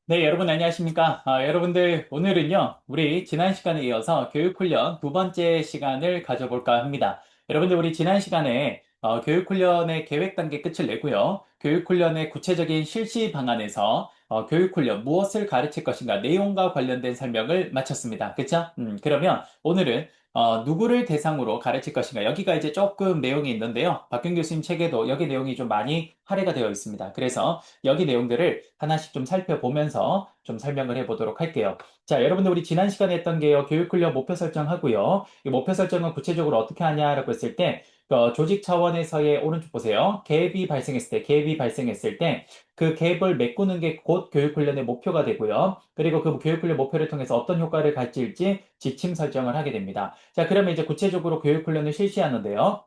네, 여러분 안녕하십니까? 여러분들 오늘은요, 우리 지난 시간에 이어서 교육훈련 두 번째 시간을 가져볼까 합니다. 여러분들 우리 지난 시간에 교육훈련의 계획 단계 끝을 내고요, 교육훈련의 구체적인 실시 방안에서 교육훈련 무엇을 가르칠 것인가 내용과 관련된 설명을 마쳤습니다. 그쵸? 그러면 오늘은 누구를 대상으로 가르칠 것인가 여기가 이제 조금 내용이 있는데요. 박경 교수님 책에도 여기 내용이 좀 많이 할애가 되어 있습니다. 그래서 여기 내용들을 하나씩 좀 살펴보면서 좀 설명을 해보도록 할게요. 자, 여러분들 우리 지난 시간에 했던 게요. 교육훈련 목표 설정하고요. 이 목표 설정은 구체적으로 어떻게 하냐라고 했을 때 조직 차원에서의 오른쪽 보세요. 갭이 발생했을 때 그 갭을 메꾸는 게 곧 교육훈련의 목표가 되고요. 그리고 그 교육훈련 목표를 통해서 어떤 효과를 가질지 지침 설정을 하게 됩니다. 자, 그러면 이제 구체적으로 교육훈련을 실시하는데요.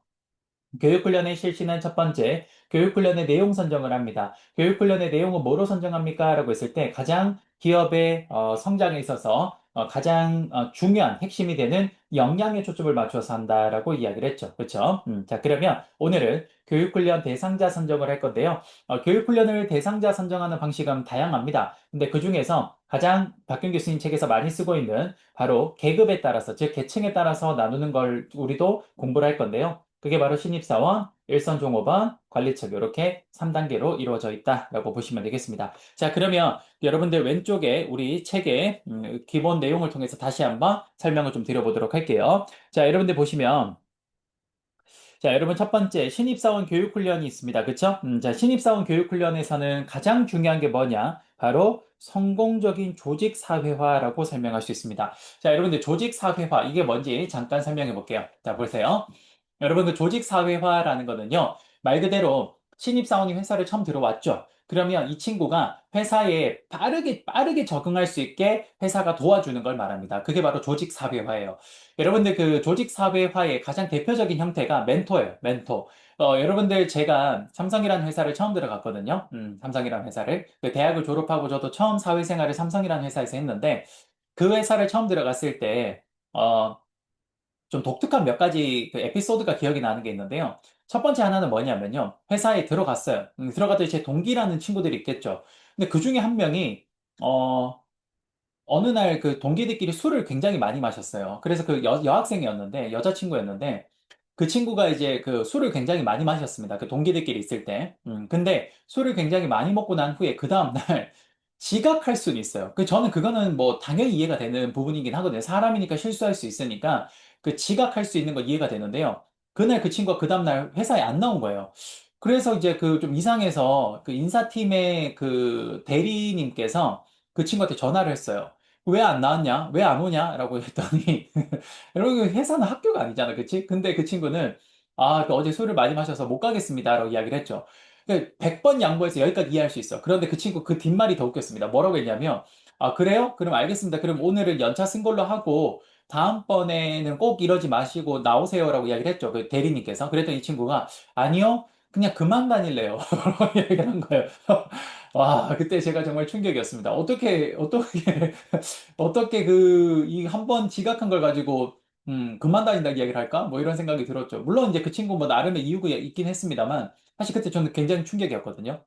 교육훈련의 실시는 첫 번째, 교육훈련의 내용 선정을 합니다. 교육훈련의 내용은 뭐로 선정합니까? 라고 했을 때 가장 기업의 성장에 있어서 가장 중요한 핵심이 되는 역량에 초점을 맞춰서 한다라고 이야기를 했죠. 그렇죠? 자, 그러면 오늘은 교육훈련 대상자 선정을 할 건데요. 교육훈련을 대상자 선정하는 방식은 다양합니다. 근데 그 중에서 가장 박경 교수님 책에서 많이 쓰고 있는 바로 계급에 따라서, 즉 계층에 따라서 나누는 걸 우리도 공부를 할 건데요. 그게 바로 신입사원, 일선 종업원, 관리職이렇게 3단계로 이루어져 있다라고 보시면 되겠습니다. 자, 그러면 여러분들 왼쪽에 우리 책의 기본 내용을 통해서 다시 한번 설명을 좀 드려보도록 할게요. 자, 여러분들 보시면 자, 여러분 첫 번째 신입사원 교육훈련이 있습니다. 그쵸? 자, 신입사원 교육훈련에서는 가장 중요한 게 뭐냐? 바로 성공적인 조직사회화라고 설명할 수 있습니다. 자, 여러분들 조직사회화 이게 뭔지 잠깐 설명해 볼게요. 자, 보세요. 여러분, 그 조직 사회화라는 거는요, 말 그대로 신입사원이 회사를 처음 들어왔죠. 그러면 이 친구가 회사에 빠르게 적응할 수 있게 회사가 도와주는 걸 말합니다. 그게 바로 조직 사회화예요. 여러분들 그 조직 사회화의 가장 대표적인 형태가 멘토예요, 멘토. 여러분들 제가 삼성이라는 회사를 처음 들어갔거든요. 삼성이라는 회사를. 그 대학을 졸업하고 저도 처음 사회생활을 삼성이라는 회사에서 했는데, 그 회사를 처음 들어갔을 때, 어, 좀 독특한 몇 가지 그 에피소드가 기억이 나는 게 있는데요. 첫 번째 하나는 뭐냐면요. 회사에 들어갔어요. 들어갔더니 제 동기라는 친구들이 있겠죠. 근데 그 중에 한 명이, 어, 어느 날 그 동기들끼리 술을 굉장히 많이 마셨어요. 그래서 그 여학생이었는데, 여자친구였는데, 그 친구가 이제 그 술을 굉장히 많이 마셨습니다. 그 동기들끼리 있을 때. 근데 술을 굉장히 많이 먹고 난 후에 그 다음날 지각할 수는 있어요. 저는 그거는 뭐 당연히 이해가 되는 부분이긴 하거든요. 사람이니까 실수할 수 있으니까 그 지각할 수 있는 건 이해가 되는데요. 그날 그 친구가 그 다음날 회사에 안 나온 거예요. 그래서 이제 그 좀 이상해서 그 인사팀의 그 대리님께서 그 친구한테 전화를 했어요. 왜 안 나왔냐? 왜 안 오냐? 라고 했더니 여러분, 그 회사는 학교가 아니잖아, 그치? 근데 그 친구는, 그 어제 술을 많이 마셔서 못 가겠습니다. 라고 이야기를 했죠. 100번 양보해서 여기까지 이해할 수 있어. 그런데 그 친구 그 뒷말이 더 웃겼습니다. 뭐라고 했냐면, 그래요? 그럼 알겠습니다. 그럼 오늘은 연차 쓴 걸로 하고, 다음번에는 꼭 이러지 마시고 나오세요. 라고 이야기를 했죠. 그 대리님께서. 그랬더니 이 친구가, 아니요? 그냥 그만 다닐래요. 라고 이야기를 한 거예요. 와, 그때 제가 정말 충격이었습니다. 어떻게 이 한 번 지각한 걸 가지고, 그만 다닌다 이야기를 할까? 뭐 이런 생각이 들었죠. 물론 이제 그 친구 뭐 나름의 이유가 있긴 했습니다만, 사실 그때 저는 굉장히 충격이었거든요.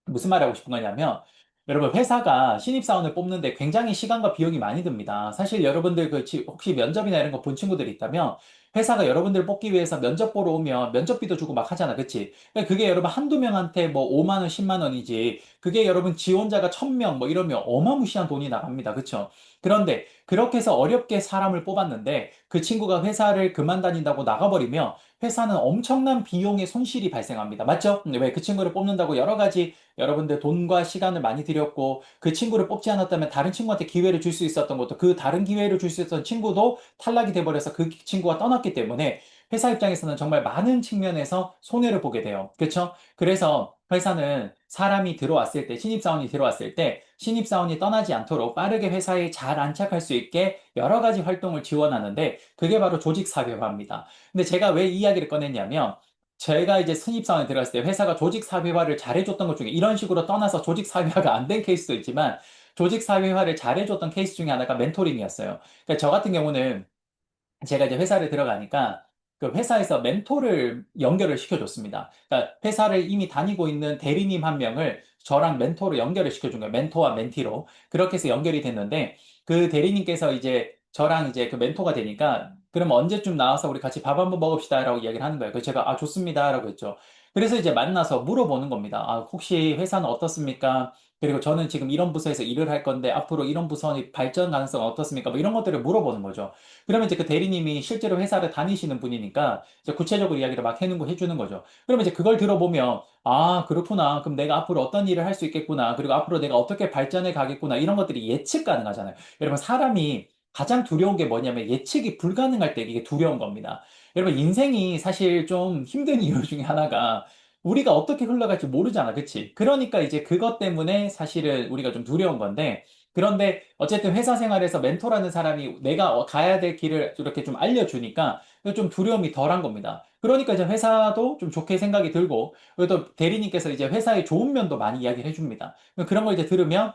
무슨 말 하고 싶은 거냐면, 여러분, 회사가 신입사원을 뽑는데 굉장히 시간과 비용이 많이 듭니다. 사실 여러분들 혹시 면접이나 이런 거 본 친구들이 있다면, 회사가 여러분들 뽑기 위해서 면접 보러 오면 면접비도 주고 막 하잖아. 그치? 그러니까 그게 여러분 한두 명한테 뭐 5만 원, 10만 원이지. 그게 여러분 지원자가 1000명 뭐 이러면 어마무시한 돈이 나갑니다. 그쵸? 그런데 그렇게 해서 어렵게 사람을 뽑았는데 그 친구가 회사를 그만 다닌다고 나가버리면 회사는 엄청난 비용의 손실이 발생합니다. 맞죠? 왜 그 친구를 뽑는다고 여러 가지 여러분들 돈과 시간을 많이 들였고 그 친구를 뽑지 않았다면 다른 친구한테 기회를 줄 수 있었던 것도 그 다른 기회를 줄 수 있었던 친구도 탈락이 돼버려서 그 친구가 떠났기 때문에 회사 입장에서는 정말 많은 측면에서 손해를 보게 돼요. 그렇죠? 그래서 회사는 사람이 들어왔을 때, 신입사원이 들어왔을 때, 신입사원이 떠나지 않도록 빠르게 회사에 잘 안착할 수 있게 여러 가지 활동을 지원하는데, 그게 바로 조직사회화입니다. 근데 제가 왜 이 이야기를 꺼냈냐면, 제가 이제 신입사원에 들어갔을 때 회사가 조직사회화를 잘해줬던 것 중에 이런 식으로 떠나서 조직사회화가 안 된 케이스도 있지만, 조직사회화를 잘해줬던 케이스 중에 하나가 멘토링이었어요. 그러니까 저 같은 경우는 제가 이제 회사를 들어가니까 그 회사에서 멘토를 연결을 시켜줬습니다. 그러니까 회사를 이미 다니고 있는 대리님 한 명을 저랑 멘토로 연결을 시켜준 거예요. 멘토와 멘티로. 그렇게 해서 연결이 됐는데 그 대리님께서 이제 저랑 이제 그 멘토가 되니까 그럼 언제쯤 나와서 우리 같이 밥 한번 먹읍시다라고 이야기를 하는 거예요. 그래서 제가 좋습니다라고 했죠. 그래서 이제 만나서 물어보는 겁니다. 혹시 회사는 어떻습니까? 그리고 저는 지금 이런 부서에서 일을 할 건데 앞으로 이런 부서의 발전 가능성 어떻습니까? 뭐 이런 것들을 물어보는 거죠. 그러면 이제 그 대리님이 실제로 회사를 다니시는 분이니까 이제 구체적으로 이야기를 막 해주는 거죠. 그러면 이제 그걸 들어보면 그렇구나. 그럼 내가 앞으로 어떤 일을 할 수 있겠구나. 그리고 앞으로 내가 어떻게 발전해 가겠구나. 이런 것들이 예측 가능하잖아요. 여러분, 사람이 가장 두려운 게 뭐냐면 예측이 불가능할 때 이게 두려운 겁니다. 여러분, 인생이 사실 좀 힘든 이유 중에 하나가 우리가 어떻게 흘러갈지 모르잖아. 그치? 그러니까 이제 그것 때문에 사실은 우리가 좀 두려운 건데, 그런데 어쨌든 회사 생활에서 멘토라는 사람이 내가 가야 될 길을 이렇게 좀 알려주니까 좀 두려움이 덜한 겁니다. 그러니까 이제 회사도 좀 좋게 생각이 들고, 그리고 또 대리님께서 이제 회사의 좋은 면도 많이 이야기를 해줍니다. 그런 걸 이제 들으면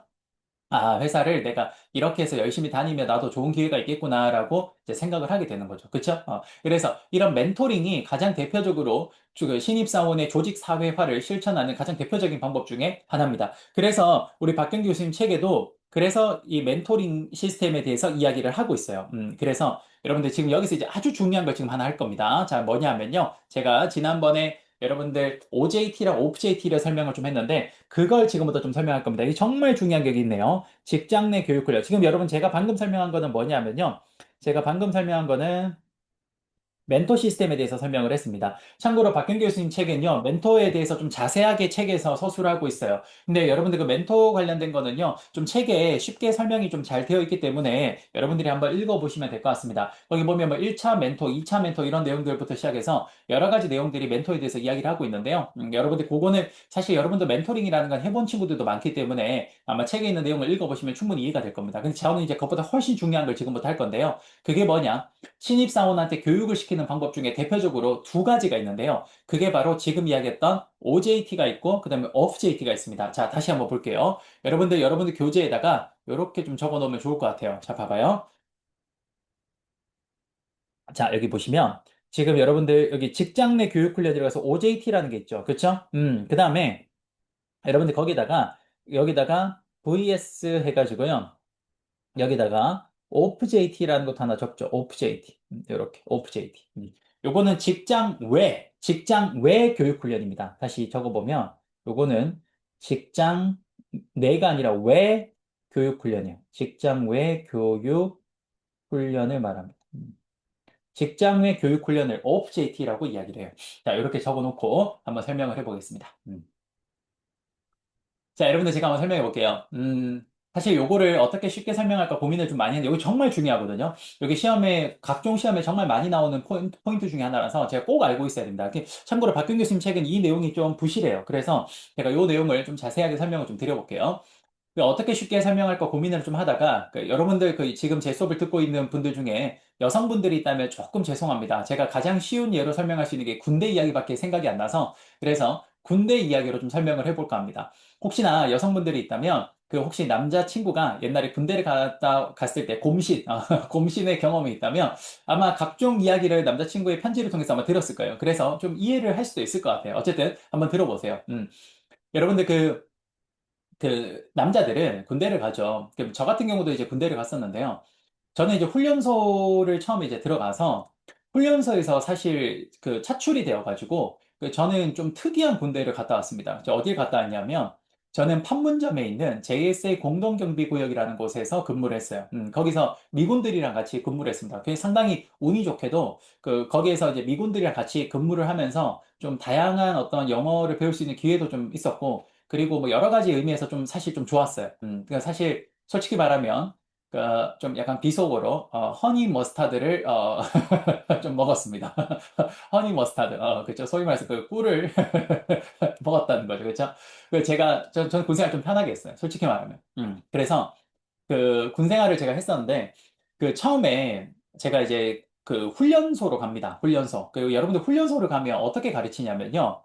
회사를 내가 이렇게 해서 열심히 다니면 나도 좋은 기회가 있겠구나라고 이제 생각을 하게 되는 거죠. 그쵸? 그래서 이런 멘토링이 가장 대표적으로 그 신입사원의 조직 사회화를 실천하는 가장 대표적인 방법 중에 하나입니다. 그래서 우리 박경기 교수님 책에도 그래서 이 멘토링 시스템에 대해서 이야기를 하고 있어요. 그래서 여러분들 지금 여기서 이제 아주 중요한 걸 지금 하나 할 겁니다. 자, 뭐냐 하면요. 제가 지난번에 여러분들 OJT랑 OFJT를 설명을 좀 했는데 그걸 지금부터 좀 설명할 겁니다. 이게 정말 중요한 게 여기 있네요. 직장 내 교육 훈련. 지금 여러분 제가 방금 설명한 거는 뭐냐면요. 제가 방금 설명한 거는 멘토 시스템에 대해서 설명을 했습니다. 참고로 박경 교수님 책은요, 멘토에 대해서 좀 자세하게 책에서 서술을 하고 있어요. 근데 여러분들 그 멘토 관련된 거는요, 좀 책에 쉽게 설명이 좀 잘 되어 있기 때문에 여러분들이 한번 읽어보시면 될 것 같습니다. 거기 보면 뭐 1차 멘토, 2차 멘토 이런 내용들부터 시작해서 여러 가지 내용들이 멘토에 대해서 이야기를 하고 있는데요. 여러분들 그거는 사실 여러분들 멘토링이라는 건 해본 친구들도 많기 때문에 아마 책에 있는 내용을 읽어보시면 충분히 이해가 될 겁니다. 근데 저는 이제 그것보다 훨씬 중요한 걸 지금부터 할 건데요. 그게 뭐냐? 신입사원한테 교육을 시키는 방법 중에 대표적으로 두 가지가 있는데요. 그게 바로 지금 이야기했던 OJT가 있고, 그 다음에 OFJT가 있습니다. 자, 다시 한번 볼게요. 여러분들 교재에다가 이렇게 좀 적어 놓으면 좋을 것 같아요. 자, 봐봐요. 자, 여기 보시면 지금 여러분들 여기 직장 내 교육 훈련 들어가서 OJT라는 게 있죠. 그쵸? 그 다음에 여러분들 거기다가 여기다가 VS 해가지고요. 여기다가 OFJT라는 것도 하나 적죠. OFJT. 이렇게 OFJT. 요거는 직장 외 교육 훈련입니다. 다시 적어보면 요거는 직장 내가 아니라 외 교육 훈련이에요. 직장 외 교육 훈련을 말합니다. 직장 외 교육 훈련을 OFJT라고 이야기를 해요. 자, 이렇게 적어놓고 한번 설명을 해보겠습니다. 자, 여러분들 제가 한번 설명해 볼게요. 사실 요거를 어떻게 쉽게 설명할까 고민을 좀 많이 했는데, 이거 정말 중요하거든요. 여기 각종 시험에 정말 많이 나오는 포인트 중에 하나라서 제가 꼭 알고 있어야 됩니다. 참고로 박균 교수님 책은 이 내용이 좀 부실해요. 그래서 제가 요 내용을 좀 자세하게 설명을 좀 드려볼게요. 어떻게 쉽게 설명할까 고민을 좀 하다가 여러분들 지금 제 수업을 듣고 있는 분들 중에 여성분들이 있다면 조금 죄송합니다. 제가 가장 쉬운 예로 설명할 수 있는 게 군대 이야기밖에 생각이 안 나서 그래서 군대 이야기로 좀 설명을 해볼까 합니다. 혹시나 여성분들이 있다면 혹시 남자친구가 옛날에 군대를 갔을 때 곰신의 경험이 있다면 아마 각종 이야기를 남자친구의 편지를 통해서 아마 들었을 거예요. 그래서 좀 이해를 할 수도 있을 것 같아요. 어쨌든 한번 들어보세요. 여러분들 남자들은 군대를 가죠. 저 같은 경우도 이제 군대를 갔었는데요. 저는 이제 훈련소를 처음에 이제 들어가서 훈련소에서 사실 차출이 되어가지고 저는 좀 특이한 군대를 갔다 왔습니다. 어딜 갔다 왔냐면 저는 판문점에 있는 JSA 공동경비구역이라는 곳에서 근무를 했어요. 거기서 미군들이랑 같이 근무를 했습니다. 그게 상당히 운이 좋게도 거기에서 이제 미군들이랑 같이 근무를 하면서 좀 다양한 어떤 영어를 배울 수 있는 기회도 좀 있었고 그리고 뭐 여러 가지 의미에서 좀 사실 좀 좋았어요. 그러니까 사실 솔직히 말하면 좀 약간 비속어로 허니 머스타드를 좀 먹었습니다. 허니 머스타드, 그렇죠. 소위 말해서 그 꿀을 먹었다는 거죠, 그렇죠. 저는 군생활 좀 편하게 했어요, 솔직히 말하면. 그래서 군 생활을 제가 했었는데 처음에 제가 이제 훈련소로 갑니다. 훈련소. 그리고 여러분들 훈련소를 가면 어떻게 가르치냐면요.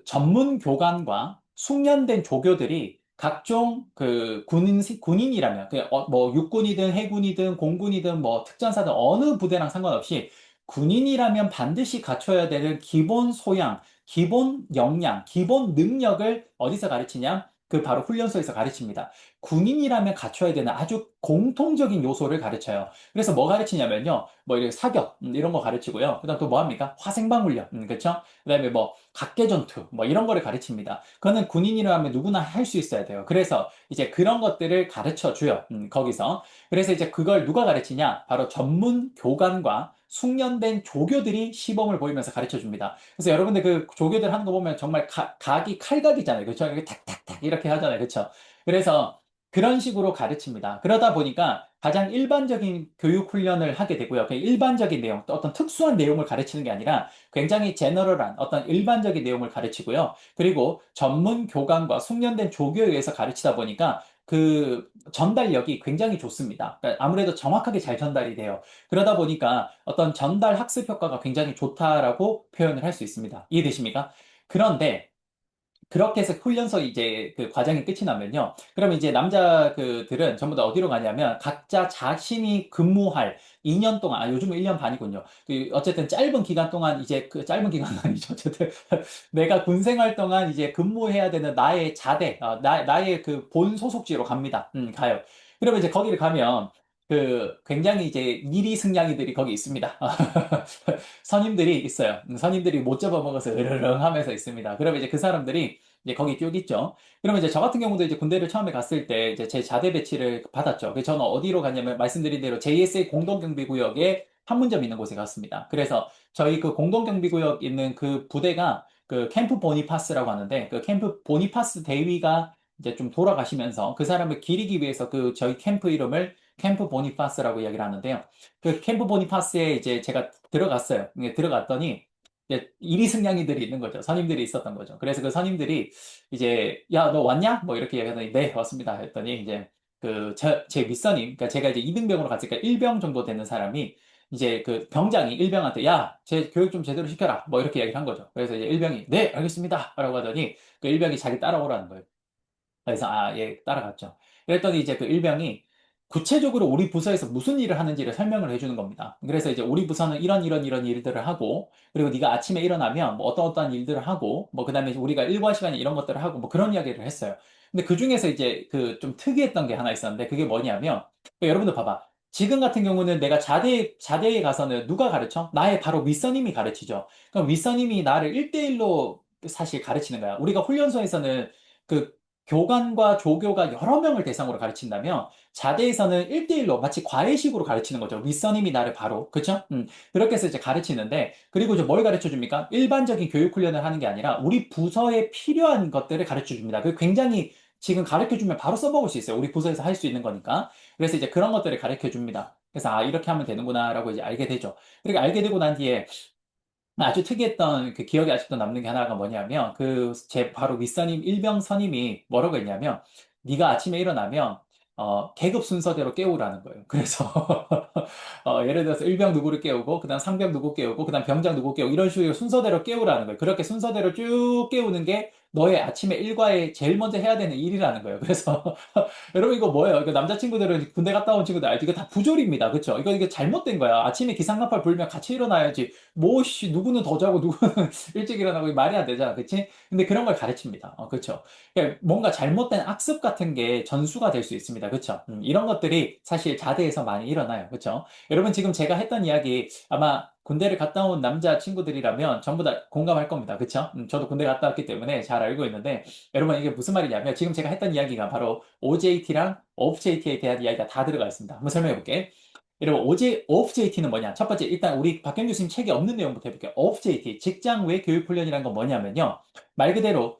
전문 교관과 숙련된 조교들이 각종 군인이라면 뭐 육군이든 해군이든 공군이든 뭐 특전사든 어느 부대랑 상관없이 군인이라면 반드시 갖춰야 되는 기본 소양, 기본 역량, 기본 능력을 어디서 가르치냐? 그 바로 훈련소에서 가르칩니다. 군인이라면 갖춰야 되는 아주 공통적인 요소를 가르쳐요. 그래서 뭐 가르치냐면요. 뭐 이렇게 사격, 이런 거 가르치고요. 그다음 또 뭐 합니까? 화생방 훈련, 그렇죠? 그다음에 뭐 각개전투, 뭐 이런 거를 가르칩니다. 그거는 군인이라면 누구나 할 수 있어야 돼요. 그래서 이제 그런 것들을 가르쳐 줘요. 거기서. 그래서 이제 그걸 누가 가르치냐? 바로 전문 교관과 숙련된 조교들이 시범을 보이면서 가르쳐 줍니다. 그래서 여러분들 그 조교들 하는 거 보면 정말 각이 칼각이잖아요. 그렇죠? 이렇게 탁탁탁 이렇게 하잖아요. 그렇죠? 그래서 그런 식으로 가르칩니다. 그러다 보니까 가장 일반적인 교육 훈련을 하게 되고요. 그 일반적인 내용, 또 어떤 특수한 내용을 가르치는 게 아니라 굉장히 제너럴한 어떤 일반적인 내용을 가르치고요. 그리고 전문 교관과 숙련된 조교에 의해서 가르치다 보니까 그 전달력이 굉장히 좋습니다. 그러니까 아무래도 정확하게 잘 전달이 돼요. 그러다 보니까 어떤 전달 학습 효과가 굉장히 좋다라고 표현을 할 수 있습니다. 이해되십니까? 그런데 그렇게 해서 훈련소 이제 그 과정이 끝이 나면요. 그러면 이제 남자 그들은 전부 다 어디로 가냐면 각자 자신이 근무할 2년 동안, 요즘은 1년 반이군요. 그 어쨌든 짧은 기간 동안 이제 그 짧은 기간은 아니죠. 어쨌든 내가 군 생활 동안 이제 근무해야 되는 나의 자대, 나의 그 본 소속지로 갑니다. 가요. 그러면 이제 거기를 가면 그 굉장히 이제 이리승냥이들이 거기 있습니다. 선임들이 있어요. 선임들이 못 잡아먹어서 으르렁 하면서 있습니다. 그러면 이제 그 사람들이 이제 거기 쭉 있죠. 그러면 이제 저 같은 경우도 이제 군대를 처음에 갔을 때 이제 제 자대 배치를 받았죠. 그래서 저는 어디로 갔냐면 말씀드린 대로 JSA 공동경비구역에 판문점 있는 곳에 갔습니다. 그래서 저희 그 공동경비구역 있는 그 부대가 그 캠프 보니파스라고 하는데 그 캠프 보니파스 대위가 이제 좀 돌아가시면서 그 사람을 기리기 위해서 그 저희 캠프 이름을 캠프 보니파스라고 이야기를 하는데요. 그 캠프 보니파스에 이제 제가 들어갔어요. 들어갔더니 이제 이리승냥이들이 있는 거죠. 선임들이 있었던 거죠. 그래서 그 선임들이 이제 야, 너 왔냐? 뭐 이렇게 얘기하더니 네, 왔습니다. 했더니 이제 제 윗선임, 그러니까 제가 이제 2등병으로 갔으니까 1병 정도 되는 사람이 이제 그 병장이 1병한테 야, 제 교육 좀 제대로 시켜라. 뭐 이렇게 얘기를 한 거죠. 그래서 이제 1병이 네, 알겠습니다. 라고 하더니 그 1병이 자기 따라오라는 거예요. 그래서 예, 따라갔죠. 그랬더니 이제 그 일병이 구체적으로 우리 부서에서 무슨 일을 하는지를 설명을 해주는 겁니다. 그래서 이제 우리 부서는 이런 일들을 하고, 그리고 네가 아침에 일어나면 뭐 어떠한 일들을 하고, 뭐 그다음에 우리가 일과 시간에 이런 것들을 하고, 뭐 그런 이야기를 했어요. 근데 그 중에서 이제 그 좀 특이했던 게 하나 있었는데 그게 뭐냐면 여러분들 봐봐. 지금 같은 경우는 내가 자대에 가서는 누가 가르쳐? 나의 바로 윗선임이 가르치죠. 그럼 윗선임이 나를 1대1로 사실 가르치는 거야. 우리가 훈련소에서는 그 교관과 조교가 여러 명을 대상으로 가르친다면 자대에서는 1대1로 마치 과외식으로 가르치는 거죠. 윗선임이 나를 바로. 그쵸? 그렇게 해서 이제 가르치는데 그리고 이제 뭘 가르쳐 줍니까? 일반적인 교육 훈련을 하는 게 아니라 우리 부서에 필요한 것들을 가르쳐 줍니다. 그 굉장히 지금 가르쳐 주면 바로 써먹을 수 있어요. 우리 부서에서 할 수 있는 거니까. 그래서 이제 그런 것들을 가르쳐 줍니다. 그래서 이렇게 하면 되는구나라고 이제 알게 되죠. 그리고 알게 되고 난 뒤에 아주 특이했던 그 기억이 아직도 남는 게 하나가 뭐냐면 그 제 바로 윗선임 일병 선임이 뭐라고 했냐면 네가 아침에 일어나면 계급 순서대로 깨우라는 거예요. 그래서 예를 들어서 일병 누구를 깨우고 그다음 상병 누구 깨우고 그다음 병장 누구 깨우고 이런 식으로 순서대로 깨우라는 거예요. 그렇게 순서대로 쭉 깨우는 게 너의 아침에 일과에 제일 먼저 해야 되는 일이라는 거예요. 그래서 여러분 이거 뭐예요? 이거 남자친구들은 군대 갔다 온 친구들 알죠? 이거 다 부조리입니다. 그쵸? 이거 잘못된 거야. 아침에 기상나팔 불면 같이 일어나야지. 뭐, 씨, 누구는 더 자고 누구는 일찍 일어나고 이게 말이 안 되잖아. 그치? 근데 그런 걸 가르칩니다. 그쵸? 그러니까 뭔가 잘못된 악습 같은 게 전수가 될 수 있습니다. 그쵸? 이런 것들이 사실 자대에서 많이 일어나요. 그쵸? 여러분 지금 제가 했던 이야기 아마 군대를 갔다 온 남자 친구들이라면 전부 다 공감할 겁니다. 그쵸? 저도 군대 갔다 왔기 때문에 잘 알고 있는데 여러분 이게 무슨 말이냐면 지금 제가 했던 이야기가 바로 OJT랑 OFJT에 대한 이야기가 다 들어가 있습니다. 한번 설명해 볼게. 여러분, OFJT는 뭐냐? 첫 번째, 일단 우리 박경 교수님 책에 없는 내용부터 해볼게요. OFJT, 직장 외 교육훈련이라는 건 뭐냐면요. 말 그대로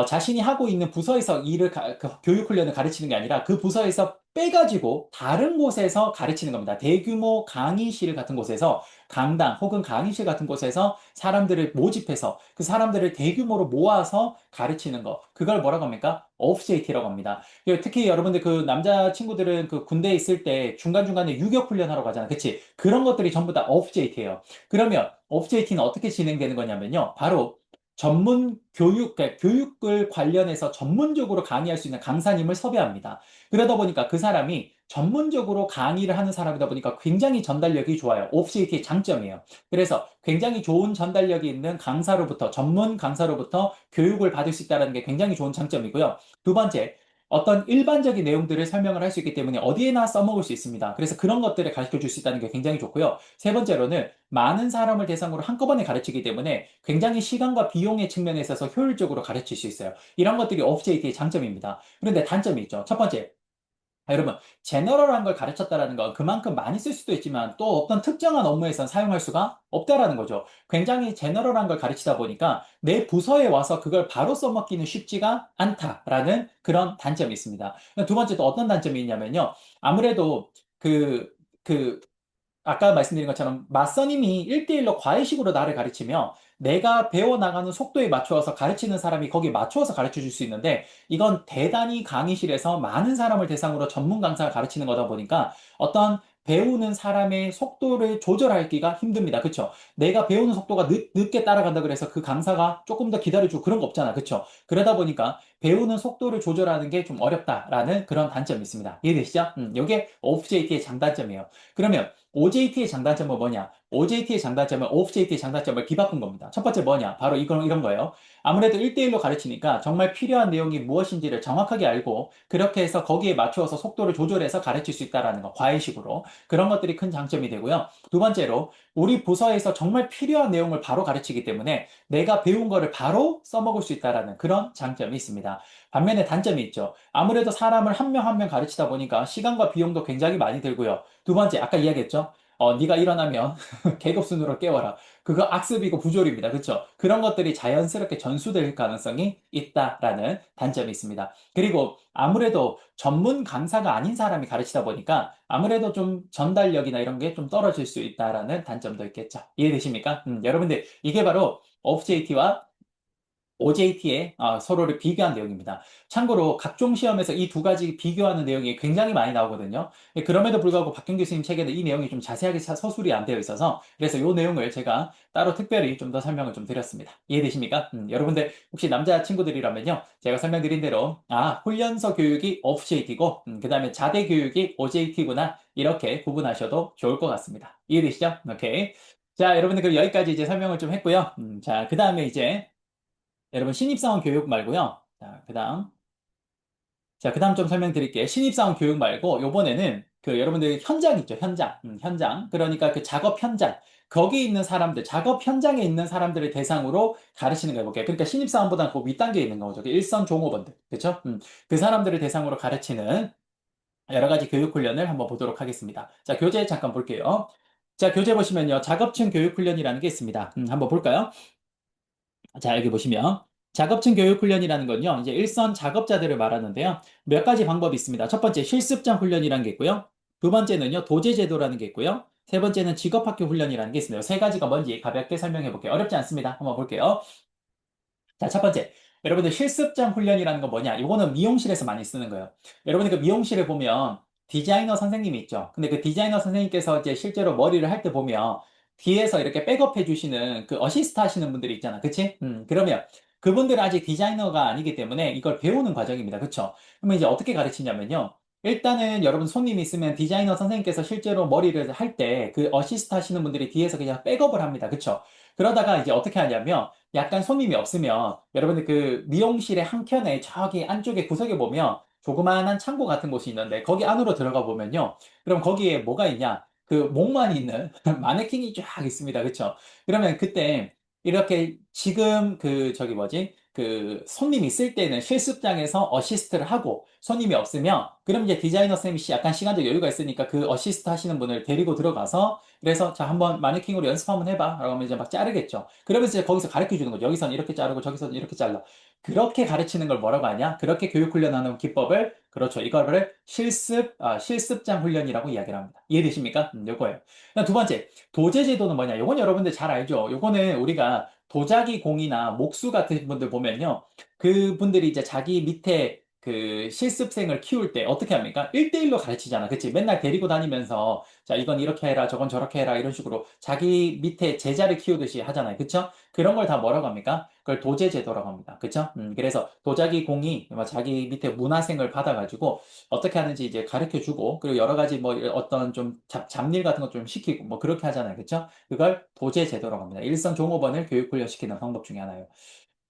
자신이 하고 있는 부서에서 그 교육훈련을 가르치는 게 아니라 그 부서에서 빼가지고 다른 곳에서 가르치는 겁니다. 대규모 강의실 같은 곳에서 강당 혹은 강의실 같은 곳에서 사람들을 모집해서 그 사람들을 대규모로 모아서 가르치는 거. 그걸 뭐라고 합니까? OFJT라고 합니다. 특히 여러분들 그 남자 친구들은 그 군대에 있을 때 중간중간에 유격훈련하러 가잖아요. 그치? 그런 것들이 전부 다 OFJT예요. 그러면 OFJT는 어떻게 진행되는 거냐면요. 바로 전문 교육, 그러니까 교육을 관련해서 전문적으로 강의할 수 있는 강사님을 섭외합니다. 그러다 보니까 그 사람이 전문적으로 강의를 하는 사람이다 보니까 굉장히 전달력이 좋아요. 오프제이트의 장점이에요. 그래서 굉장히 좋은 전달력이 있는 강사로부터, 전문 강사로부터 교육을 받을 수 있다는 게 굉장히 좋은 장점이고요. 두 번째, 어떤 일반적인 내용들을 설명을 할 수 있기 때문에 어디에나 써먹을 수 있습니다. 그래서 그런 것들을 가르쳐 줄 수 있다는 게 굉장히 좋고요. 세 번째로는 많은 사람을 대상으로 한꺼번에 가르치기 때문에 굉장히 시간과 비용의 측면에 있어서 효율적으로 가르칠 수 있어요. 이런 것들이 오프제이트의 장점입니다. 그런데 단점이 있죠. 첫 번째, 여러분, 제너럴한 걸 가르쳤다라는 건 그만큼 많이 쓸 수도 있지만 또 어떤 특정한 업무에선 사용할 수가 없다라는 거죠. 굉장히 제너럴한 걸 가르치다 보니까 내 부서에 와서 그걸 바로 써먹기는 쉽지가 않다라는 그런 단점이 있습니다. 두 번째 또 어떤 단점이 있냐면요. 아무래도 그, 그 아까 말씀드린 것처럼 맞선임이 1대1로 과외식으로 나를 가르치며 내가 배워나가는 속도에 맞추어서 가르치는 사람이 거기에 맞추어서 가르쳐 줄 수 있는데 이건 대단히 강의실에서 많은 사람을 대상으로 전문 강사가 가르치는 거다 보니까 어떤 배우는 사람의 속도를 조절하기가 힘듭니다. 그쵸? 내가 배우는 속도가 늦게 따라간다 그래서 그 강사가 조금 더 기다려주고 그런 거 없잖아. 그쵸? 그러다 보니까 배우는 속도를 조절하는 게 좀 어렵다라는 그런 단점이 있습니다. 이해되시죠? 이게 오프제이트의 장단점이에요. 그러면 OJT의 장단점은 뭐냐? OJT의 장단점은 OFJT의 장단점을 뒤바꾼 겁니다. 첫 번째 뭐냐? 바로 이런 거예요. 아무래도 1대1로 가르치니까 정말 필요한 내용이 무엇인지를 정확하게 알고 그렇게 해서 거기에 맞추어서 속도를 조절해서 가르칠 수 있다는 거, 과외식으로. 그런 것들이 큰 장점이 되고요. 두 번째로 우리 부서에서 정말 필요한 내용을 바로 가르치기 때문에 내가 배운 거를 바로 써먹을 수 있다는 그런 장점이 있습니다. 반면에 단점이 있죠. 아무래도 사람을 한 명 한 명 가르치다 보니까 시간과 비용도 굉장히 많이 들고요. 두 번째, 아까 이야기했죠? 네가 일어나면 계급순으로 깨워라. 그거 악습이고 부조리입니다. 그렇죠? 그런 것들이 자연스럽게 전수될 가능성이 있다라는 단점이 있습니다. 그리고 아무래도 전문 강사가 아닌 사람이 가르치다 보니까 아무래도 좀 전달력이나 이런 게 좀 떨어질 수 있다라는 단점도 있겠죠. 이해되십니까? 여러분들, 이게 바로 OJT와 OJT의 서로를 비교한 내용입니다. 참고로 각종 시험에서 이 두 가지 비교하는 내용이 굉장히 많이 나오거든요. 그럼에도 불구하고 박경 교수님 책에는 이 내용이 좀 자세하게 서술이 안 되어 있어서 그래서 이 내용을 제가 따로 특별히 좀 더 설명을 좀 드렸습니다. 이해되십니까? 여러분들 혹시 남자 친구들이라면요. 제가 설명드린 대로 훈련소 교육이 OJT고 그 다음에 자대 교육이 OJT구나 이렇게 구분하셔도 좋을 것 같습니다. 이해되시죠? 오케이. 자, 여러분들 그럼 여기까지 이제 설명을 좀 했고요. 자, 그 다음에 이제 여러분, 신입사원 교육 말고요. 그 다음 좀 설명드릴게요. 신입사원 교육 말고, 요번에는 그 여러분들 현장 있죠, 현장. 현장. 그러니까 그 작업 현장. 거기 있는 사람들, 작업 현장에 있는 사람들을 대상으로 가르치는 거 해볼게요. 그러니까 신입사원보다 그 윗단계에 있는 거죠. 그 일선 종업원들. 그쵸? 그 사람들을 대상으로 가르치는 여러 가지 교육 훈련을 한번 보도록 하겠습니다. 자, 교재 잠깐 볼게요. 자, 교재 보시면요. 작업층 교육 훈련이라는 게 있습니다. 한번 볼까요? 자, 여기 보시면 작업층 교육 훈련이라는 건요. 이제 일선 작업자들을 말하는데요. 몇 가지 방법이 있습니다. 첫 번째 실습장 훈련이라는 게 있고요. 두 번째는요. 도제 제도라는 게 있고요. 세 번째는 직업학교 훈련이라는 게 있습니다. 세 가지가 뭔지 가볍게 설명해 볼게요. 어렵지 않습니다. 한번 볼게요. 자, 첫 번째. 여러분들 실습장 훈련이라는 건 뭐냐? 이거는 미용실에서 많이 쓰는 거예요. 여러분들 그 미용실에 보면 디자이너 선생님이 있죠. 근데 그 디자이너 선생님께서 이제 실제로 머리를 할 때 보면 뒤에서 이렇게 백업해 주시는 그 어시스트 하시는 분들이 있잖아. 그치? 그러면 그분들은 아직 디자이너가 아니기 때문에 이걸 배우는 과정입니다. 그쵸? 그러면 이제 어떻게 가르치냐면요. 일단은 여러분 손님이 있으면 디자이너 선생님께서 실제로 머리를 할 때 그 어시스트 하시는 분들이 뒤에서 그냥 백업을 합니다. 그쵸? 그러다가 이제 어떻게 하냐면 약간 손님이 없으면 여러분들 그 미용실의 한켠에 저기 안쪽에 구석에 보면 조그마한 창고 같은 곳이 있는데 거기 안으로 들어가 보면요. 그럼 거기에 뭐가 있냐? 그 목만 있는 마네킹이 쫙 있습니다. 그쵸? 그러면 그때 이렇게 지금 그 저기 뭐지? 그 손님이 있을 때는 실습장에서 어시스트를 하고 손님이 없으면 그럼 이제 디자이너 쌤이 약간 시간적 여유가 있으니까 그 어시스트 하시는 분을 데리고 들어가서 그래서 자 한번 마네킹으로 연습 한번 해봐 라고 하면 이제 막 자르겠죠. 그러면서 이제 거기서 가르쳐 주는 거죠. 여기서는 이렇게 자르고 저기서는 이렇게 잘라. 그렇게 가르치는 걸 뭐라고 하냐? 그렇게 교육 훈련하는 기법을 그렇죠. 이거를 실습장 훈련이라고 이야기를 합니다. 이해되십니까? 요거예요. 그다음 두 번째, 도제 제도는 뭐냐? 요건 여러분들 잘 알죠? 요거는 우리가 도자기 공이나 목수 같은 분들 보면요. 그분들이 이제 자기 밑에 그 실습생을 키울 때 어떻게 합니까? 1대1로 가르치잖아. 그치? 맨날 데리고 다니면서 자, 이건 이렇게 해라, 저건 저렇게 해라, 이런 식으로 자기 밑에 제자를 키우듯이 하잖아요. 그쵸? 그런 걸 다 뭐라고 합니까? 그걸 도제제도라고 합니다. 그쵸? 그래서 도자기 공이 뭐 자기 밑에 문화생을 받아가지고 어떻게 하는지 이제 가르쳐 주고, 그리고 여러 가지 뭐 어떤 좀 잡일 같은 거 좀 시키고, 뭐 그렇게 하잖아요. 그쵸? 그걸 도제제도라고 합니다. 일선 종업원을 교육 훈련시키는 방법 중에 하나예요.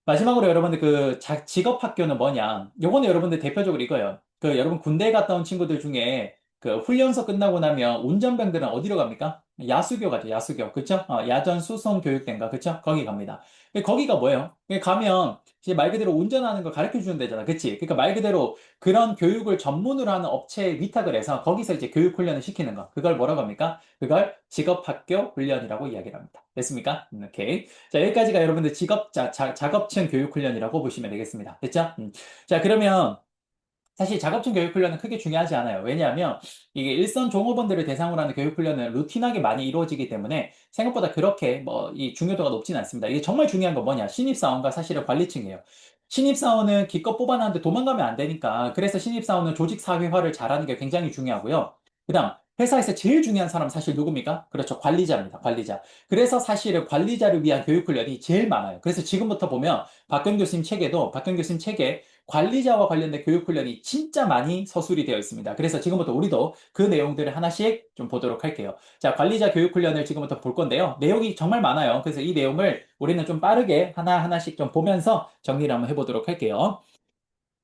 마지막으로 여러분들 그 직업 학교는 뭐냐? 요거는 여러분들 대표적으로 이거예요. 그 여러분 군대 갔다 온 친구들 중에 그 훈련소 끝나고 나면 운전병들은 어디로 갑니까? 야수교 가죠, 야수교. 그쵸? 야전 수송 교육대인가? 그쵸? 거기 갑니다. 거기가 뭐예요? 가면 이제 말 그대로 운전하는 걸 가르쳐 주는 데잖아. 그치? 그러니까 말 그대로 그런 교육을 전문으로 하는 업체에 위탁을 해서 거기서 이제 교육 훈련을 시키는 거. 그걸 뭐라고 합니까? 그걸 직업학교 훈련이라고 이야기를 합니다. 됐습니까? 오케이. 자, 여기까지가 여러분들 작업층 교육훈련이라고 보시면 되겠습니다. 됐죠? 자, 그러면 사실 작업층 교육훈련은 크게 중요하지 않아요. 왜냐하면 이게 일선 종업원들을 대상으로 하는 교육훈련은 루틴하게 많이 이루어지기 때문에 생각보다 그렇게 뭐 이 중요도가 높진 않습니다. 이게 정말 중요한 건 뭐냐? 신입사원과 사실은 관리층이에요. 신입사원은 기껏 뽑아놨는데 도망가면 안 되니까 그래서 신입사원은 조직사회화를 잘하는 게 굉장히 중요하고요. 그다음 회사에서 제일 중요한 사람은 사실 누굽니까? 그렇죠. 관리자입니다. 관리자. 그래서 사실은 관리자를 위한 교육훈련이 제일 많아요. 그래서 지금부터 보면 박근 교수님 책에 관리자와 관련된 교육훈련이 진짜 많이 서술이 되어 있습니다. 그래서 지금부터 우리도 그 내용들을 하나씩 좀 보도록 할게요. 자, 관리자 교육훈련을 지금부터 볼 건데요. 내용이 정말 많아요. 그래서 이 내용을 우리는 좀 빠르게 하나하나씩 좀 보면서 정리를 한번 해보도록 할게요.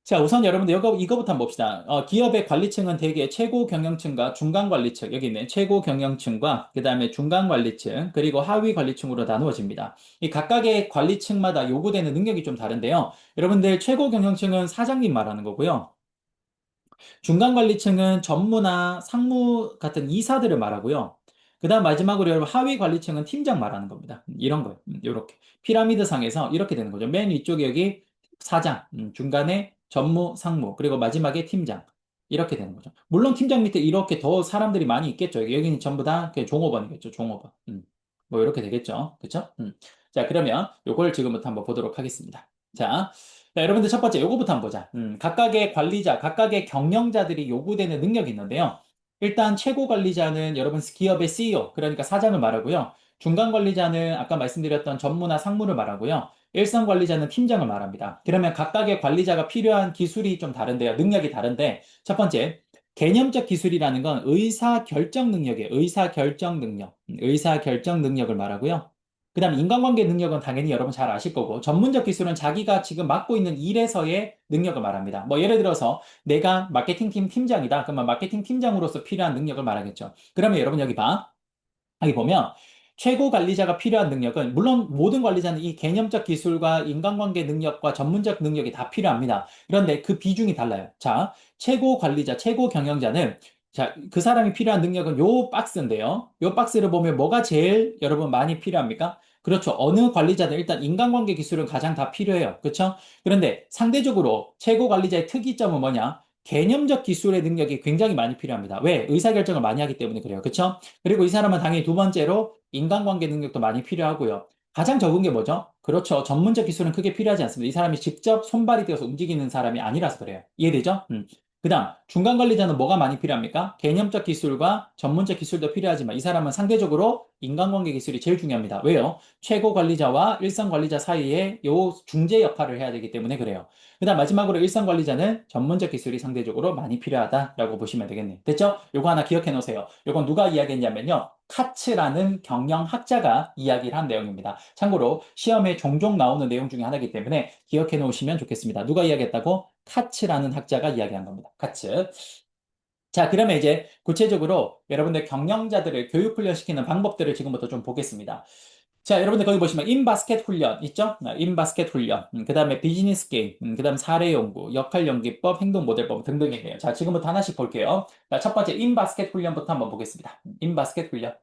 자, 우선 여러분들 이거부터 한번 봅시다. 기업의 관리층은 대개 최고 경영층과 중간 관리층, 여기 있는 최고 경영층과 그 다음에 중간 관리층, 그리고 하위 관리층으로 나누어집니다. 이 각각의 관리층마다 요구되는 능력이 좀 다른데요. 여러분들 최고 경영층은 사장님 말하는 거고요. 중간 관리층은 전무나 상무 같은 이사들을 말하고요. 그 다음 마지막으로 여러분 하위 관리층은 팀장 말하는 겁니다. 이런 거예요. 이렇게. 피라미드 상에서 이렇게 되는 거죠. 맨 위쪽에 여기 사장, 중간에 전무, 상무, 그리고 마지막에 팀장. 이렇게 되는 거죠. 물론 팀장 밑에 이렇게 더 사람들이 많이 있겠죠. 여기는 전부 다 그냥 종업원이겠죠. 종업원. 뭐 이렇게 되겠죠. 그쵸? 자, 그러면 요걸 지금부터 한번 보도록 하겠습니다. 자, 여러분들 첫 번째 요거부터 한번 보자. 각각의 관리자, 각각의 경영자들이 요구되는 능력이 있는데요. 일단 최고 관리자는 여러분 기업의 CEO, 그러니까 사장을 말하고요. 중간 관리자는 아까 말씀드렸던 전무나 상무를 말하고요. 일선 관리자는 팀장을 말합니다. 그러면 각각의 관리자가 필요한 기술이 좀 다른데요. 능력이 다른데 첫 번째, 개념적 기술이라는 건 의사 결정 능력이에요. 의사 결정 능력. 의사 결정 능력을 말하고요. 그 다음 인간관계 능력은 당연히 여러분 잘 아실 거고 전문적 기술은 자기가 지금 맡고 있는 일에서의 능력을 말합니다. 뭐 예를 들어서 내가 마케팅팀 팀장이다. 그러면 마케팅 팀장으로서 필요한 능력을 말하겠죠. 그러면 여러분 여기 봐. 여기 보면 최고 관리자가 필요한 능력은 물론 모든 관리자는 이 개념적 기술과 인간관계 능력과 전문적 능력이 다 필요합니다. 그런데 그 비중이 달라요. 자, 최고 관리자, 최고 경영자는 자, 그 사람이 필요한 능력은 요 박스인데요. 요 박스를 보면 뭐가 제일 여러분 많이 필요합니까? 그렇죠. 어느 관리자든 일단 인간관계 기술은 가장 다 필요해요. 그렇죠? 그런데 상대적으로 최고 관리자의 특이점은 뭐냐? 개념적 기술의 능력이 굉장히 많이 필요합니다. 왜? 의사결정을 많이 하기 때문에 그래요. 그렇죠? 그리고 이 사람은 당연히 두 번째로 인간관계 능력도 많이 필요하고요. 가장 적은 게 뭐죠? 그렇죠. 전문적 기술은 크게 필요하지 않습니다. 이 사람이 직접 손발이 되어서 움직이는 사람이 아니라서 그래요. 이해되죠? 그다음 중간 관리자는 뭐가 많이 필요합니까? 개념적 기술과 전문적 기술도 필요하지만 이 사람은 상대적으로 인간관계 기술이 제일 중요합니다. 왜요? 최고 관리자와 일선 관리자 사이에 요 중재 역할을 해야 되기 때문에 그래요. 그다음 마지막으로 일선 관리자는 전문적 기술이 상대적으로 많이 필요하다라고 보시면 되겠네요. 됐죠? 요거 하나 기억해 놓으세요. 요건 누가 이야기했냐면요. 카츠라는 경영학자가 이야기를 한 내용입니다. 참고로 시험에 종종 나오는 내용 중에 하나이기 때문에 기억해 놓으시면 좋겠습니다. 누가 이야기했다고? 카츠라는 학자가 이야기한 겁니다. 카츠. 자, 그러면 이제 구체적으로 여러분들 경영자들을 교육 훈련시키는 방법들을 지금부터 좀 보겠습니다. 자, 여러분들 거기 보시면 인바스켓 훈련 있죠? 인바스켓 훈련, 그 다음에 비즈니스 게임, 그 다음 사례 연구, 역할 연기법, 행동 모델법 등등이네요. 자, 지금부터 하나씩 볼게요. 자, 첫 번째 인바스켓 훈련부터 한번 보겠습니다. 인바스켓 훈련.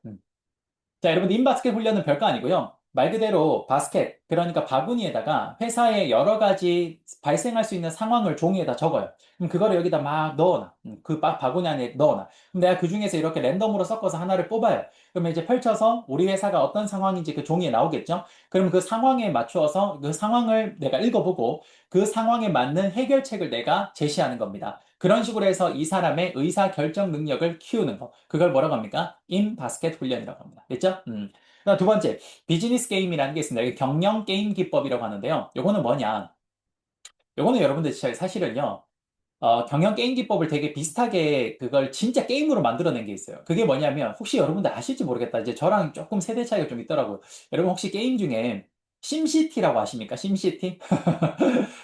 자, 여러분들 인바스켓 훈련은 별거 아니고요. 말 그대로 바스켓, 그러니까 바구니에다가 회사의 여러 가지 발생할 수 있는 상황을 종이에다 적어요. 그럼 그거를 여기다 막 넣어놔. 그 바구니 안에 넣어놔. 그럼 내가 그 중에서 이렇게 랜덤으로 섞어서 하나를 뽑아요. 그러면 이제 펼쳐서 우리 회사가 어떤 상황인지 그 종이에 나오겠죠? 그럼 그 상황에 맞추어서 그 상황을 내가 읽어보고 그 상황에 맞는 해결책을 내가 제시하는 겁니다. 그런 식으로 해서 이 사람의 의사 결정 능력을 키우는 거. 그걸 뭐라고 합니까? 인 바스켓 훈련이라고 합니다. 됐죠? 그다음 두 번째, 비즈니스 게임이라는 게 있습니다. 이게 경영 게임 기법이라고 하는데요. 요거는 뭐냐? 요거는 여러분들 사실은요, 경영 게임 기법을 되게 비슷하게 그걸 진짜 게임으로 만들어낸 게 있어요. 그게 뭐냐면, 혹시 여러분들 아실지 모르겠다. 이제 저랑 조금 세대 차이가 좀 있더라고요. 여러분 혹시 게임 중에 심시티라고 아십니까? 심시티?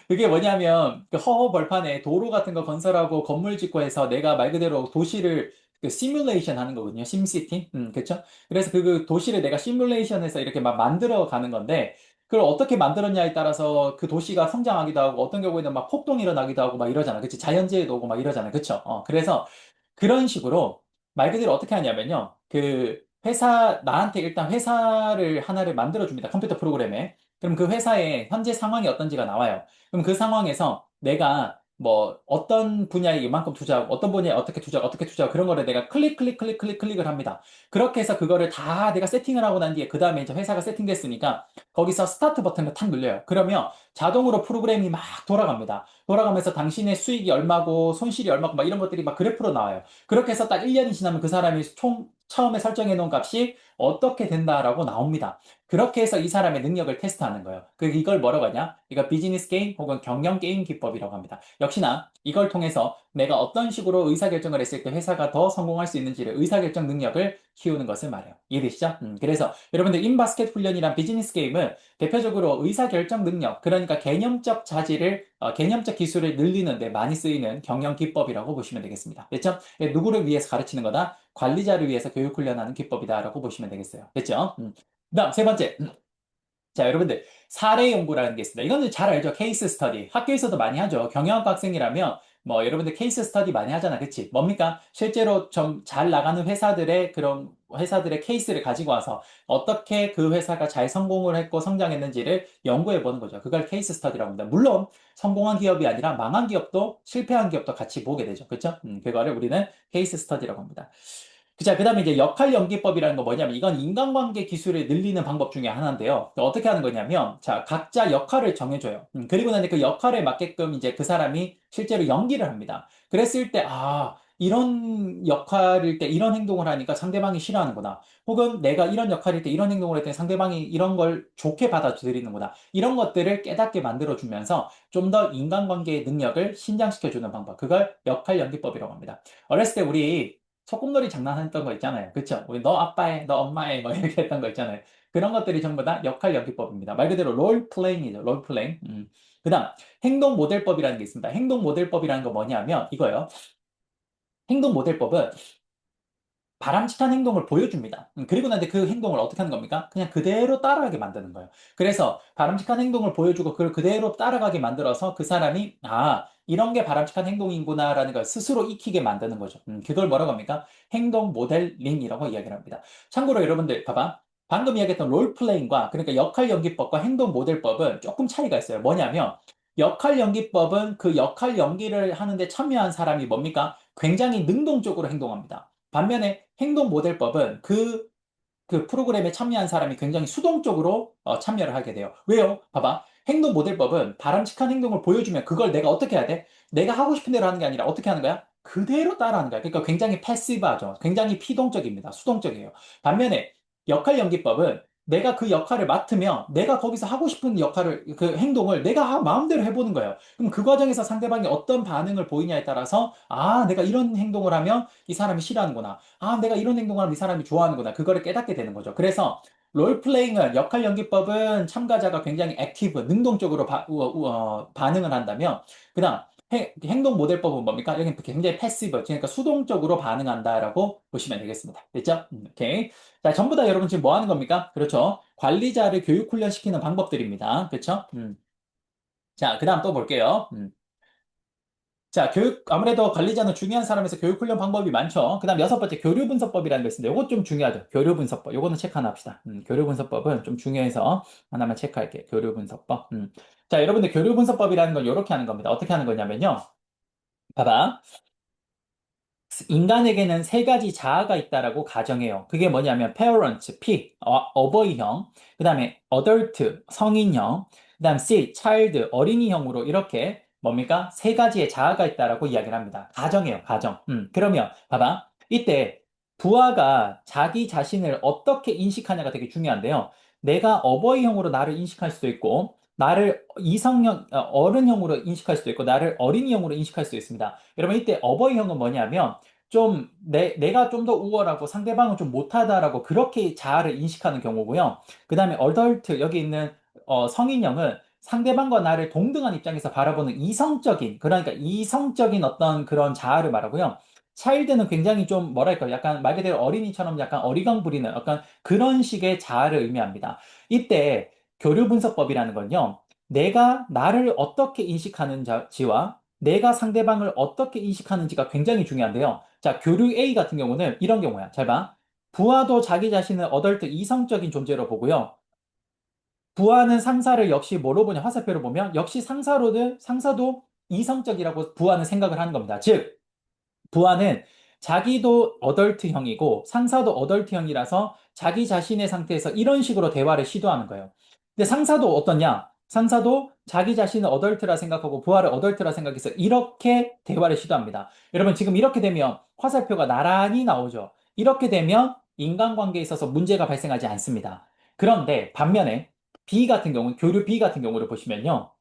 그게 뭐냐면 그 허허 벌판에 도로 같은 거 건설하고 건물 짓고 해서 내가 말 그대로 도시를 그 시뮬레이션 하는 거거든요. 심시티. 그쵸? 그래서 그 도시를 내가 시뮬레이션해서 이렇게 막 만들어 가는 건데 그걸 어떻게 만들었냐에 따라서 그 도시가 성장하기도 하고 어떤 경우에는 막 폭동이 일어나기도 하고 막 이러잖아. 그치? 자연재해도 오고 막 이러잖아. 그쵸? 그래서 그런 식으로 말 그대로 어떻게 하냐면요. 그 회사, 나한테 일단 회사를 하나를 만들어 줍니다. 컴퓨터 프로그램에. 그럼 그 회사의 현재 상황이 어떤지가 나와요. 그럼 그 상황에서 내가 뭐 어떤 분야에 이만큼 투자하고 어떤 분야에 어떻게 투자하고 그런 거를 내가 클릭을 합니다. 그렇게 해서 그거를 다 내가 세팅을 하고 난 뒤에 그 다음에 이제 회사가 세팅됐으니까 거기서 스타트 버튼을 탁 눌려요. 그러면 자동으로 프로그램이 막 돌아갑니다. 돌아가면서 당신의 수익이 얼마고 손실이 얼마고 막 이런 것들이 막 그래프로 나와요. 그렇게 해서 딱 1년이 지나면 그 사람이 총 처음에 설정해 놓은 값이 어떻게 된다라고 나옵니다. 그렇게 해서 이 사람의 능력을 테스트하는 거예요. 이걸 뭐라고 하냐? 이거 비즈니스 게임 혹은 경영 게임 기법이라고 합니다. 역시나 이걸 통해서 내가 어떤 식으로 의사결정을 했을 때 회사가 더 성공할 수 있는지를 의사결정 능력을 키우는 것을 말해요. 이해되시죠? 그래서 여러분들 인바스켓 훈련이란 비즈니스 게임은 대표적으로 의사결정 능력, 그러니까 개념적 자질을, 개념적 기술을 늘리는 데 많이 쓰이는 경영 기법이라고 보시면 되겠습니다. 됐죠? 누구를 위해서 가르치는 거다? 관리자를 위해서 교육 훈련하는 기법이다라고 보시면 되겠어요. 됐죠? 그다음 세 번째. 자, 여러분들, 사례 연구라는 게 있습니다. 이거는 잘 알죠? 케이스 스터디. 학교에서도 많이 하죠. 경영학과 학생이라면, 뭐, 여러분들 케이스 스터디 많이 하잖아. 그치? 뭡니까? 실제로 좀 잘 나가는 회사들의 그런 회사들의 케이스를 가지고 와서 어떻게 그 회사가 잘 성공을 했고 성장했는지를 연구해 보는 거죠. 그걸 케이스 스터디라고 합니다. 물론, 성공한 기업이 아니라 망한 기업도 실패한 기업도 같이 보게 되죠. 그쵸? 그거를 우리는 케이스 스터디라고 합니다. 자, 그 다음에 이제 역할 연기법이라는 거 뭐냐면 이건 인간관계 기술을 늘리는 방법 중에 하나인데요. 어떻게 하는 거냐면, 자, 각자 역할을 정해줘요. 그리고 나서 그 역할에 맞게끔 이제 그 사람이 실제로 연기를 합니다. 그랬을 때, 아, 이런 역할일 때 이런 행동을 하니까 상대방이 싫어하는구나. 혹은 내가 이런 역할일 때 이런 행동을 했더니 상대방이 이런 걸 좋게 받아들이는구나. 이런 것들을 깨닫게 만들어주면서 좀 더 인간관계의 능력을 신장시켜주는 방법. 그걸 역할 연기법이라고 합니다. 어렸을 때 우리 소꿉놀이 장난했던 거 있잖아요. 그쵸? 우리 너 아빠해, 너 엄마해, 뭐 이렇게 했던 거 있잖아요. 그런 것들이 전부 다 역할 연기법입니다. 말 그대로 롤플레잉이죠. 롤플레잉. 그다음 행동 모델법이라는 게 있습니다. 행동 모델법이라는 거 뭐냐면 이거요. 행동 모델법은 바람직한 행동을 보여줍니다. 그리고 나서 그 행동을 어떻게 하는 겁니까? 그냥 그대로 따라가게 만드는 거예요. 그래서 바람직한 행동을 보여주고 그걸 그대로 따라가게 만들어서 그 사람이, 아, 이런 게 바람직한 행동이구나라는 걸 스스로 익히게 만드는 거죠. 그걸 뭐라고 합니까? 행동 모델링이라고 이야기를 합니다. 참고로 여러분들, 봐봐. 방금 이야기했던 롤플레잉과 그러니까 역할 연기법과 행동 모델법은 조금 차이가 있어요. 뭐냐면, 역할 연기법은 그 역할 연기를 하는데 참여한 사람이 뭡니까? 굉장히 능동적으로 행동합니다. 반면에 행동 모델법은 그 프로그램에 참여한 사람이 굉장히 수동적으로 참여를 하게 돼요. 왜요? 봐봐. 행동 모델법은 바람직한 행동을 보여주면 그걸 내가 어떻게 해야 돼? 내가 하고 싶은 대로 하는 게 아니라 어떻게 하는 거야? 그대로 따라하는 거야. 그러니까 굉장히 패시브하죠. 굉장히 피동적입니다. 수동적이에요. 반면에 역할 연기법은 내가 그 역할을 맡으면 내가 거기서 하고 싶은 역할을, 그 행동을 내가 마음대로 해보는 거예요. 그럼 그 과정에서 상대방이 어떤 반응을 보이냐에 따라서 아, 내가 이런 행동을 하면 이 사람이 싫어하는구나. 아, 내가 이런 행동을 하면 이 사람이 좋아하는구나. 그거를 깨닫게 되는 거죠. 그래서 롤플레잉은 역할 연기법은 참가자가 굉장히 액티브, 능동적으로 반응을 한다면 그다음 행동 모델법은 뭡니까? 여기는 굉장히 패시브, 그러니까 수동적으로 반응한다라고 보시면 되겠습니다. 됐죠? 오케이. 자, 전부 다 여러분 지금 뭐 하는 겁니까? 그렇죠. 관리자를 교육 훈련시키는 방법들입니다. 그렇죠? 자, 그다음 또 볼게요. 자, 아무래도 관리자는 중요한 사람에서 교육 훈련 방법이 많죠. 그 다음 여섯 번째, 교류 분석법이라는 거 있습니다. 요거 좀 중요하죠. 교류 분석법. 요거는 체크 하나 합시다. 교류 분석법은 좀 중요해서 하나만 체크할게요. 교류 분석법. 자, 여러분들 교류 분석법이라는 건 이렇게 하는 겁니다. 어떻게 하는 거냐면요. 봐봐. 인간에게는 세 가지 자아가 있다라고 가정해요. 그게 뭐냐면 parent, P, 어버이형, 그 다음에 adult, 성인형, 그 다음 C, child, 어린이형으로 이렇게 뭡니까? 세 가지의 자아가 있다라고 이야기를 합니다. 가정이에요, 가정. 그러면 봐봐. 이때 부하가 자기 자신을 어떻게 인식하냐가 되게 중요한데요. 내가 어버이형으로 나를 인식할 수도 있고, 나를 어른형으로 인식할 수도 있고, 나를 어린이형으로 인식할 수도 있습니다. 여러분, 이때 어버이형은 뭐냐면, 내가 좀 더 우월하고 상대방은 좀 못하다라고 그렇게 자아를 인식하는 경우고요. 그 다음에 어덜트, 여기 있는 성인형은 상대방과 나를 동등한 입장에서 바라보는 그러니까 이성적인 어떤 그런 자아를 말하고요. 차일드는 굉장히 좀 뭐랄까, 약간 말 그대로 어린이처럼 약간 어리광 부리는 약간 그런 식의 자아를 의미합니다. 이때 교류 분석법이라는 건요. 내가 나를 어떻게 인식하는지와 내가 상대방을 어떻게 인식하는지가 굉장히 중요한데요. 자, 교류 A 같은 경우는 이런 경우야. 잘 봐. 부하도 자기 자신을 어덜트 이성적인 존재로 보고요. 부하는 상사를 역시 뭐로 보냐? 화살표로 보면 역시 상사도 이성적이라고 부하는 생각을 하는 겁니다. 즉, 부하는 자기도 어덜트형이고 상사도 어덜트형이라서 자기 자신의 상태에서 이런 식으로 대화를 시도하는 거예요. 근데 상사도 어떠냐? 상사도 자기 자신을 어덜트라 생각하고 부하를 어덜트라 생각해서 이렇게 대화를 시도합니다. 여러분 지금 이렇게 되면 화살표가 나란히 나오죠. 이렇게 되면 인간관계에 있어서 문제가 발생하지 않습니다. 그런데 반면에 교류 B 같은 경우를 보시면요.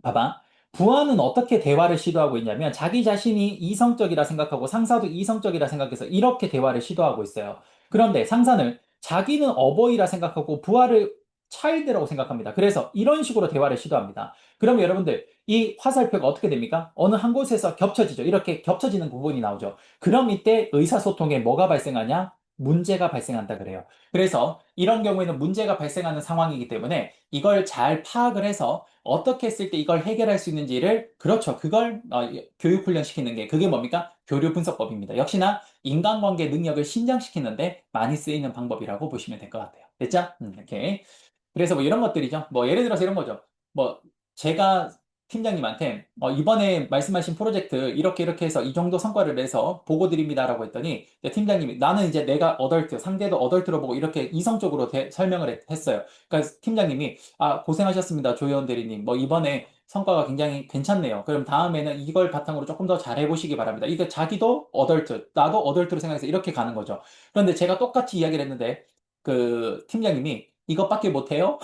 봐봐. 부하는 어떻게 대화를 시도하고 있냐면 자기 자신이 이성적이라 생각하고 상사도 이성적이라 생각해서 이렇게 대화를 시도하고 있어요. 그런데 상사는 자기는 어버이라 생각하고 부하를 차일드라고 생각합니다. 그래서 이런 식으로 대화를 시도합니다. 그러면 여러분들 이 화살표가 어떻게 됩니까? 어느 한 곳에서 겹쳐지죠. 이렇게 겹쳐지는 부분이 나오죠. 그럼 이때 의사소통에 뭐가 발생하냐? 문제가 발생한다 그래요. 그래서 이런 경우에는 문제가 발생하는 상황이기 때문에 이걸 잘 파악을 해서 어떻게 했을 때 이걸 해결할 수 있는지를, 그렇죠. 그걸 교육 훈련시키는 게 그게 뭡니까? 교류 분석법입니다. 역시나 인간관계 능력을 신장시키는데 많이 쓰이는 방법이라고 보시면 될 것 같아요. 됐죠? 이렇게. 그래서 뭐 이런 것들이죠. 뭐 예를 들어서 이런 거죠. 뭐 제가 팀장님한테 이번에 말씀하신 프로젝트 이렇게 해서 이 정도 성과를 내서 보고 드립니다라고 했더니 이제 팀장님이 나는 이제 내가 상대도 어덜트로 보고 이렇게 이성적으로 설명을 했어요. 그러니까 팀장님이 고생하셨습니다. 조혜원 대리님. 뭐 이번에 성과가 굉장히 괜찮네요. 그럼 다음에는 이걸 바탕으로 조금 더 잘해보시기 바랍니다. 이게 자기도 어덜트, 나도 어덜트로 생각해서 이렇게 가는 거죠. 그런데 제가 똑같이 이야기를 했는데 그 팀장님이 이것밖에 못해요?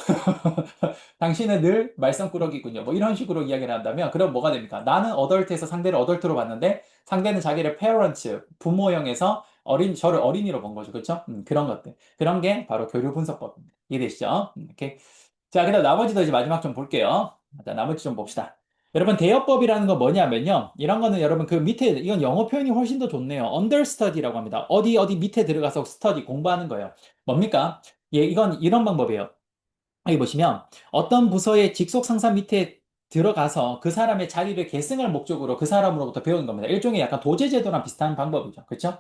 당신은 늘 말썽꾸러기군요. 뭐 이런 식으로 이야기를 한다면 그럼 뭐가 됩니까? 나는 어덜트에서 상대를 어덜트로 봤는데 상대는 자기를 페어런츠, 부모형에서 저를 어린이로 본 거죠. 그렇죠? 그런 것들. 그런 게 바로 교류 분석법입니다. 이해되시죠? 이렇게. 자, 그다음 나머지도 이제 마지막 좀 볼게요. 자, 나머지 좀 봅시다. 여러분, 대여법이라는 건 뭐냐면요. 이런 거는 여러분 그 밑에, 이건 영어 표현이 훨씬 더 좋네요. understudy라고 합니다. 어디 밑에 들어가서 스터디 공부하는 거예요. 뭡니까? 예, 이건 이런 방법이에요. 여기 보시면 어떤 부서의 직속 상사 밑에 들어가서 그 사람의 자리를 계승할 목적으로 그 사람으로부터 배우는 겁니다. 일종의 약간 도제제도랑 비슷한 방법이죠. 그렇죠?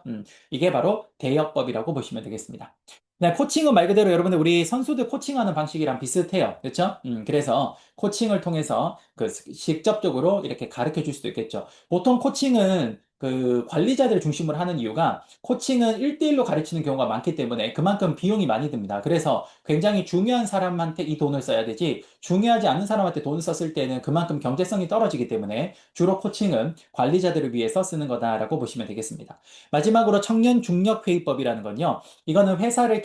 이게 바로 대여법이라고 보시면 되겠습니다. 그냥 코칭은 말 그대로 여러분들 우리 선수들 코칭하는 방식이랑 비슷해요. 그렇죠? 그래서 코칭을 통해서 그 직접적으로 이렇게 가르쳐 줄 수도 있겠죠. 보통 코칭은 그 관리자들 중심으로 하는 이유가 코칭은 1대1로 가르치는 경우가 많기 때문에 그만큼 비용이 많이 듭니다. 그래서 굉장히 중요한 사람한테 이 돈을 써야 되지 중요하지 않은 사람한테 돈을 썼을 때는 그만큼 경제성이 떨어지기 때문에 주로 코칭은 관리자들을 위해서 쓰는 거다라고 보시면 되겠습니다. 마지막으로 청년 중력 회의법이라는 건요. 이거는 회사의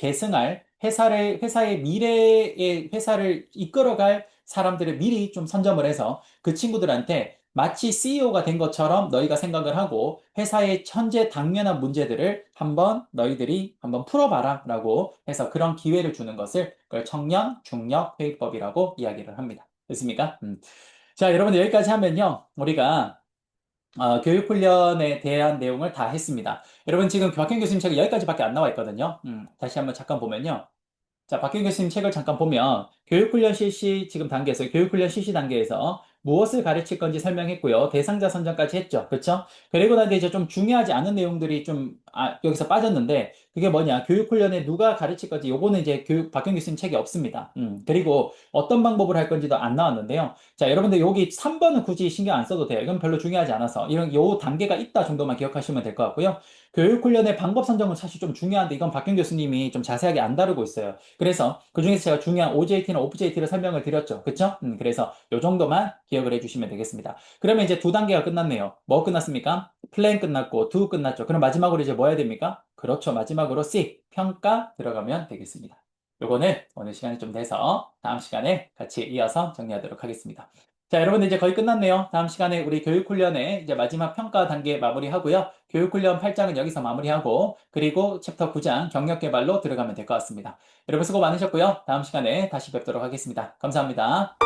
미래의 회사를 이끌어갈 사람들을 미리 좀 선점을 해서 그 친구들한테 마치 CEO가 된 것처럼 너희가 생각을 하고 회사의 현재 당면한 문제들을 너희들이 한번 풀어봐라 라고 해서 그런 기회를 주는 것을 그걸 청년 중력 회의법이라고 이야기를 합니다. 됐습니까? 자, 여러분들 여기까지 하면요. 우리가 교육훈련에 대한 내용을 다 했습니다. 여러분 지금 박현 교수님 책이 여기까지밖에 안 나와 있거든요. 다시 한번 잠깐 보면요. 자, 박현 교수님 책을 잠깐 보면 교육훈련 실시 지금 단계에서 교육훈련 실시 단계에서 무엇을 가르칠 건지 설명했고요. 대상자 선정까지 했죠. 그쵸? 그리고 나서 이제 좀 중요하지 않은 내용들이 좀, 여기서 빠졌는데, 그게 뭐냐. 교육 훈련에 누가 가르칠 건지, 요거는 이제 박경 교수님 책이 없습니다. 그리고 어떤 방법으로 할 건지도 안 나왔는데요. 자, 여러분들 여기 3번은 굳이 신경 안 써도 돼요. 이건 별로 중요하지 않아서. 요 단계가 있다 정도만 기억하시면 될 것 같고요. 교육 훈련의 방법 선정은 사실 좀 중요한데, 이건 박경 교수님이 좀 자세하게 안 다루고 있어요. 그래서 그 중에서 제가 중요한 OJT나 OFJT를 설명을 드렸죠. 그쵸? 그래서 요 정도만 기억을 해주시면 되겠습니다. 그러면 이제 두 단계가 끝났네요. 뭐 끝났습니까? 플랜 끝났고, do 끝났죠. 그럼 마지막으로 이제 뭐 해야 됩니까? 그렇죠. 마지막으로 C, 평가 들어가면 되겠습니다. 요거는 오늘 시간이 좀 돼서 다음 시간에 같이 이어서 정리하도록 하겠습니다. 자, 여러분들 이제 거의 끝났네요. 다음 시간에 우리 교육훈련의 이제 마지막 평가 단계 마무리하고요. 교육훈련 8장은 여기서 마무리하고, 그리고 챕터 9장 경력개발로 들어가면 될 것 같습니다. 여러분 수고 많으셨고요. 다음 시간에 다시 뵙도록 하겠습니다. 감사합니다.